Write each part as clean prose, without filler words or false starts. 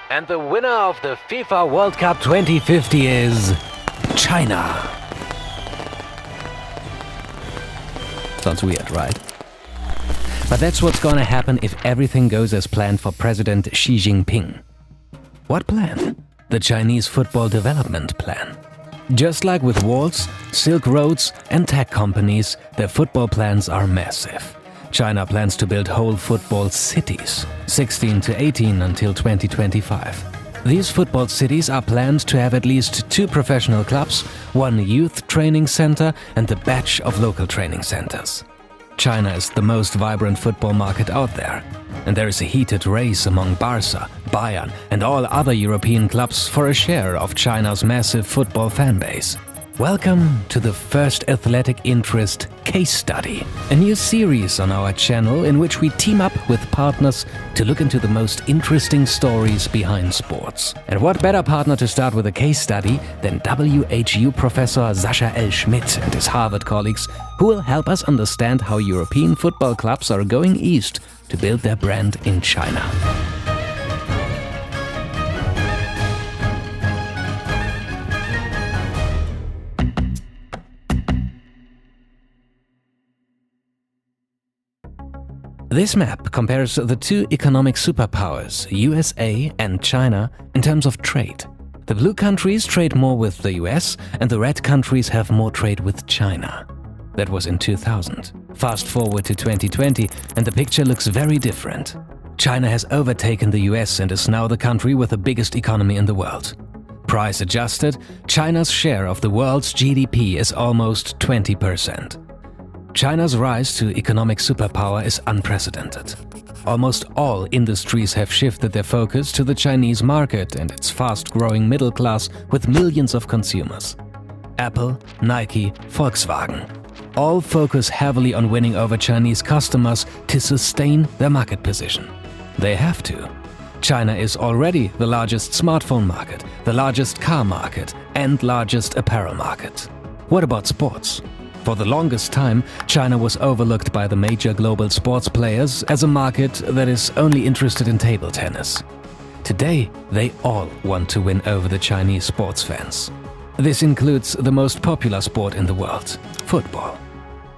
And the winner of the FIFA World Cup 2050 is China. Sounds weird, right? But that's what's gonna happen if everything goes as planned for President Xi Jinping. What plan? The Chinese Football Development Plan. Just like with walls, Silk Roads and tech companies, their football plans are massive. China plans to build whole football cities, 16 to 18 until 2025. These football cities are planned to have at least 2 professional clubs, 1 youth training center and a batch of local training centers. China is the most vibrant football market out there, and there is a heated race among Barca, Bayern and all other European clubs for a share of China's massive football fan base. Welcome to the First Athletic Interest Case Study, a new series on our channel in which we team up with partners to look into the most interesting stories behind sports. And what better partner to start with a case study than WHU professor Sascha L. Schmidt and his Harvard colleagues, who will help us understand how European football clubs are going east to build their brand in China. This map compares the 2 economic superpowers, USA and China, in terms of trade. The blue countries trade more with the US and the red countries have more trade with China. That was in 2000. Fast forward to 2020 and the picture looks very different. China has overtaken the US and is now the country with the biggest economy in the world. Price adjusted, China's share of the world's GDP is almost 20%. China's rise to economic superpower is unprecedented. Almost all industries have shifted their focus to the Chinese market and its fast-growing middle class with millions of consumers. Apple, Nike, Volkswagen all focus heavily on winning over Chinese customers to sustain their market position. They have to. China is already the largest smartphone market, the largest car market, and largest apparel market. What about sports? For the longest time, China was overlooked by the major global sports players as a market that is only interested in table tennis. Today, they all want to win over the Chinese sports fans. This includes the most popular sport in the world, football.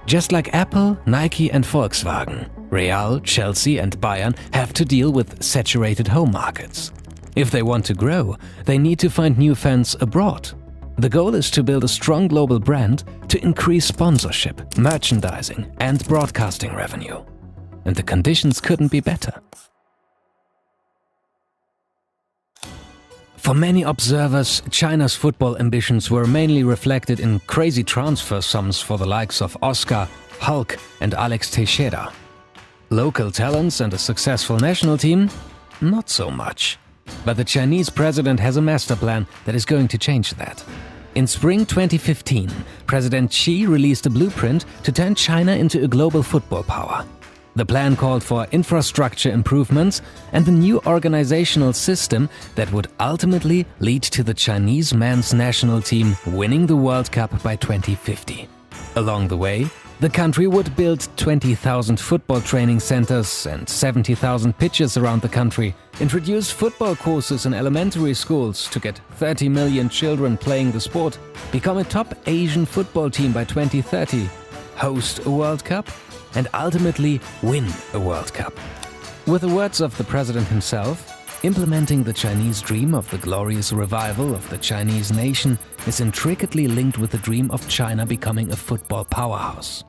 Just like Apple, Nike and Volkswagen, Real, Chelsea and Bayern have to deal with saturated home markets. If they want to grow, they need to find new fans abroad. The goal is to build a strong global brand to increase sponsorship, merchandising and broadcasting revenue. And the conditions couldn't be better. For many observers, China's football ambitions were mainly reflected in crazy transfer sums for the likes of Oscar, Hulk and Alex Teixeira. Local talents and a successful national team? Not so much. But the Chinese president has a master plan that is going to change that. In spring 2015, President Xi released a blueprint to turn China into a global football power. The plan called for infrastructure improvements and a new organizational system that would ultimately lead to the Chinese men's national team winning the World Cup by 2050. Along the way, the country would build 20,000 football training centers and 70,000 pitches around the country, introduce football courses in elementary schools to get 30 million children playing the sport, become a top Asian football team by 2030, host a World Cup, and ultimately win a World Cup. With the words of the president himself, implementing the Chinese dream of the glorious revival of the Chinese nation is intricately linked with the dream of China becoming a football powerhouse.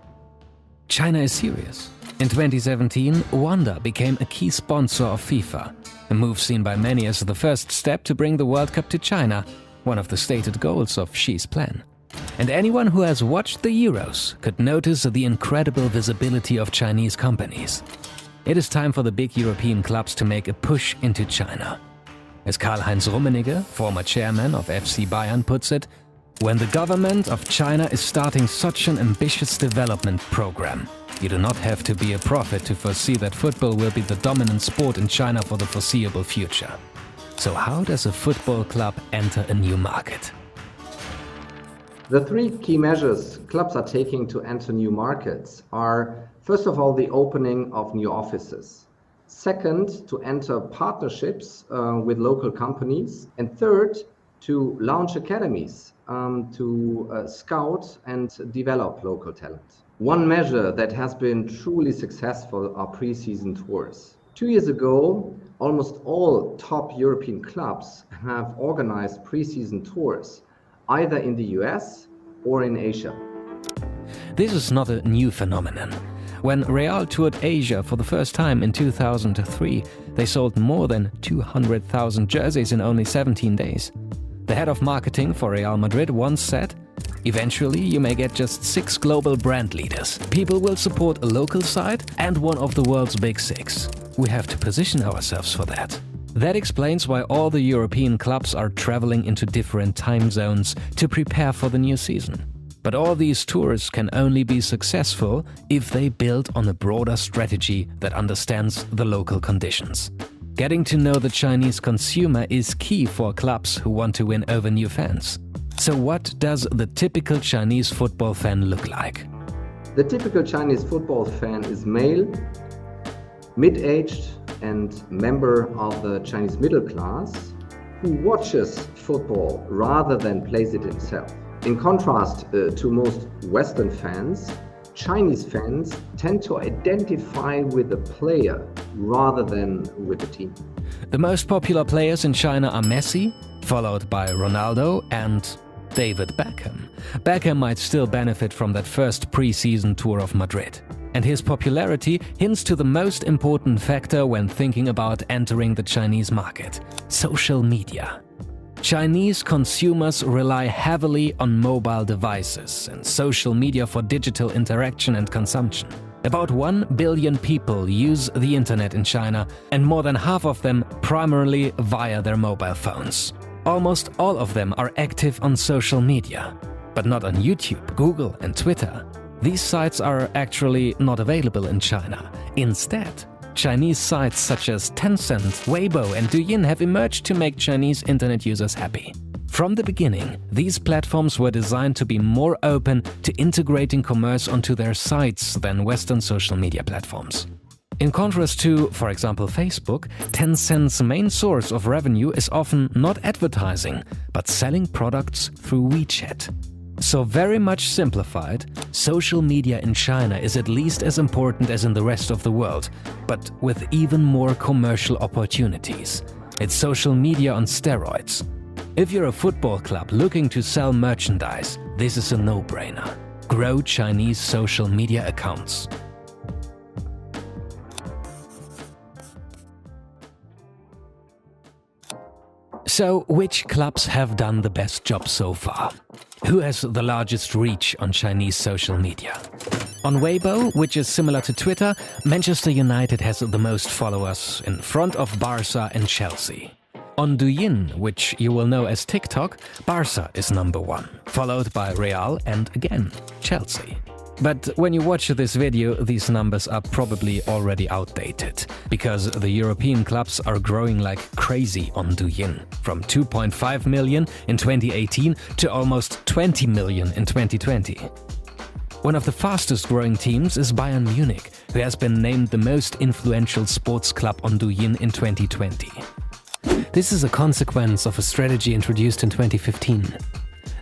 China is serious. In 2017, Wanda became a key sponsor of FIFA, a move seen by many as the first step to bring the World Cup to China, one of the stated goals of Xi's plan. And anyone who has watched the Euros could notice the incredible visibility of Chinese companies. It is time for the big European clubs to make a push into China. As Karl-Heinz Rummenigge, former chairman of FC Bayern, puts it, when the government of China is starting such an ambitious development program, you do not have to be a prophet to foresee that football will be the dominant sport in China for the foreseeable future. So how does a football club enter a new market? The 3 key measures clubs are taking to enter new markets are, first of all, the opening of new offices. Second, to enter partnerships with local companies. And third, to launch academies to scout and develop local talent. One measure that has been truly successful are pre-season tours. 2 years ago, almost all top European clubs have organized pre-season tours, either in the US or in Asia. This is not a new phenomenon. When Real toured Asia for the first time in 2003, they sold more than 200,000 jerseys in only 17 days. The head of marketing for Real Madrid once said, "Eventually you may get just 6 global brand leaders. People will support a local side and one of the world's big 6. We have to position ourselves for that." That explains why all the European clubs are traveling into different time zones to prepare for the new season. But all these tours can only be successful if they build on a broader strategy that understands the local conditions. Getting to know the Chinese consumer is key for clubs who want to win over new fans. So what does the typical Chinese football fan look like? The typical Chinese football fan is male, mid-aged and member of the Chinese middle class who watches football rather than plays it himself. In contrast to most Western fans, Chinese fans tend to identify with the player rather than with the team. The most popular players in China are Messi, followed by Ronaldo and David Beckham. Beckham might still benefit from that first pre-season tour of Madrid. And his popularity hints to the most important factor when thinking about entering the Chinese market: social media. Chinese consumers rely heavily on mobile devices and social media for digital interaction and consumption. About 1 billion people use the internet in China, and more than half of them primarily via their mobile phones. Almost all of them are active on social media, but not on YouTube, Google and Twitter. These sites are actually not available in China. Instead, Chinese sites such as Tencent, Weibo and Douyin have emerged to make Chinese internet users happy. From the beginning, these platforms were designed to be more open to integrating commerce onto their sites than Western social media platforms. In contrast to, for example, Facebook, Tencent's main source of revenue is often not advertising, but selling products through WeChat. So very much simplified, social media in China is at least as important as in the rest of the world, but with even more commercial opportunities. It's social media on steroids. If you're a football club looking to sell merchandise, this is a no-brainer. Grow Chinese social media accounts. So, which clubs have done the best job so far? Who has the largest reach on Chinese social media? On Weibo, which is similar to Twitter, Manchester United has the most followers, in front of Barca and Chelsea. On Douyin, which you will know as TikTok, Barca is number 1, followed by Real and again Chelsea. But when you watch this video, these numbers are probably already outdated, because the European clubs are growing like crazy on Douyin, from 2.5 million in 2018 to almost 20 million in 2020. One of the fastest growing teams is Bayern Munich, who has been named the most influential sports club on Douyin in 2020. This is a consequence of a strategy introduced in 2015.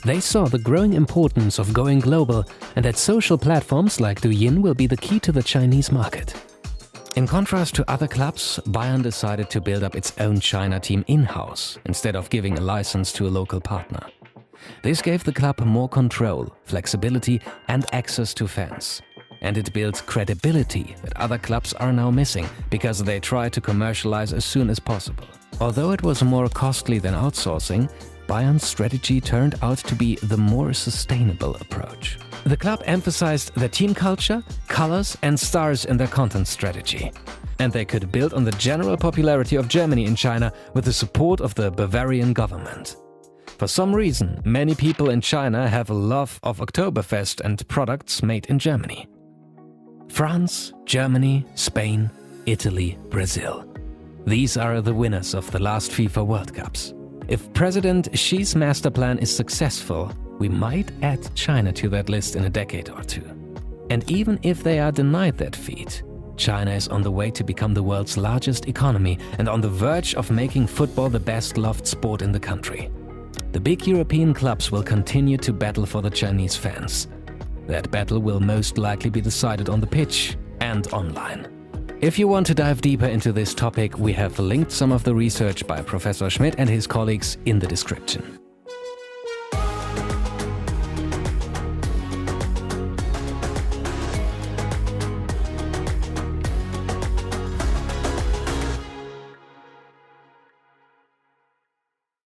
They saw the growing importance of going global and that social platforms like Douyin will be the key to the Chinese market. In contrast to other clubs, Bayern decided to build up its own China team in-house instead of giving a license to a local partner. This gave the club more control, flexibility and access to fans. And it built credibility that other clubs are now missing because they try to commercialize as soon as possible. Although it was more costly than outsourcing, Bayern's strategy turned out to be the more sustainable approach. The club emphasized their team culture, colors and stars in their content strategy. And they could build on the general popularity of Germany in China with the support of the Bavarian government. For some reason, many people in China have a love of Oktoberfest and products made in Germany. France, Germany, Spain, Italy, Brazil. These are the winners of the last FIFA World Cups. If President Xi's master plan is successful, we might add China to that list in a decade or two. And even if they are denied that feat, China is on the way to become the world's largest economy and on the verge of making football the best-loved sport in the country. The big European clubs will continue to battle for the Chinese fans. That battle will most likely be decided on the pitch and online. If you want to dive deeper into this topic, we have linked some of the research by Professor Schmidt and his colleagues in the description.